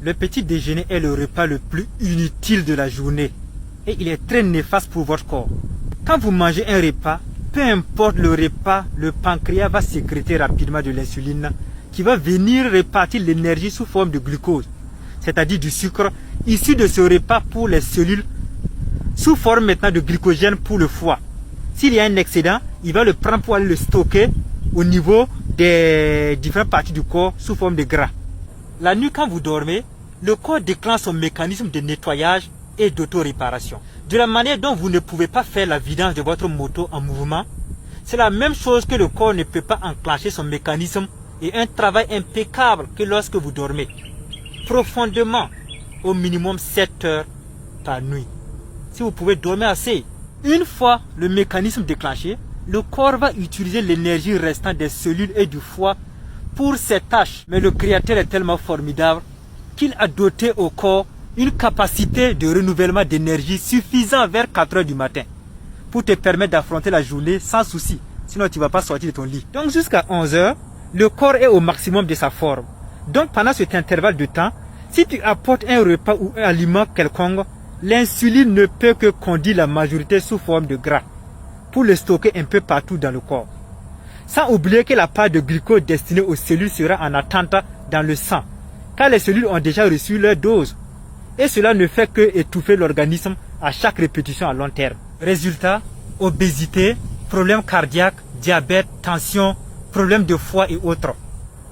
Le petit déjeuner est le repas le plus inutile de la journée et il est très néfaste pour votre corps. Quand vous mangez un repas, peu importe le repas, le pancréas va sécréter rapidement de l'insuline qui va venir répartir l'énergie sous forme de glucose, c'est-à-dire du sucre issu de ce repas pour les cellules, sous forme maintenant de glycogène pour le foie. S'il y a un excédent, il va le prendre pour aller le stocker au niveau des différentes parties du corps sous forme de gras. La nuit, quand vous dormez, le corps déclenche son mécanisme de nettoyage et d'auto-réparation. De la manière dont vous ne pouvez pas faire la vidange de votre moto en mouvement, c'est la même chose que le corps ne peut pas enclencher son mécanisme et un travail impeccable que lorsque vous dormez profondément, au minimum 7 heures par nuit. Si vous pouvez dormir assez, une fois le mécanisme déclenché, le corps va utiliser l'énergie restante des cellules et du foie pour ses tâches. Mais le Créateur est tellement formidable qu'il a doté au corps une capacité de renouvellement d'énergie suffisant vers 4 heures du matin pour te permettre d'affronter la journée sans souci. Sinon, tu ne vas pas sortir de ton lit. Donc, jusqu'à 11 heures, le corps est au maximum de sa forme. Donc, pendant cet intervalle de temps, si tu apportes un repas ou un aliment quelconque, l'insuline ne peut que conduire la majorité sous forme de gras pour le stocker un peu partout dans le corps. Sans oublier que la part de glucose destinée aux cellules sera en attente dans le sang, car les cellules ont déjà reçu leur dose. Et cela ne fait que étouffer l'organisme à chaque répétition à long terme. Résultat, obésité, problèmes cardiaques, diabète, tension, problèmes de foie et autres.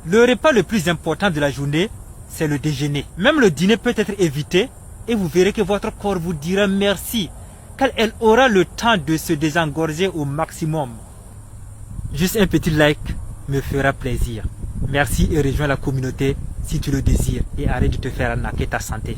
Le repas le plus important de la journée, c'est le déjeuner. Même le dîner peut être évité et vous verrez que votre corps vous dira merci, car elle aura le temps de se désengorger au maximum. Juste un petit like me fera plaisir. Merci et rejoins la communauté si tu le désires et arrête de te faire arnaquer ta santé.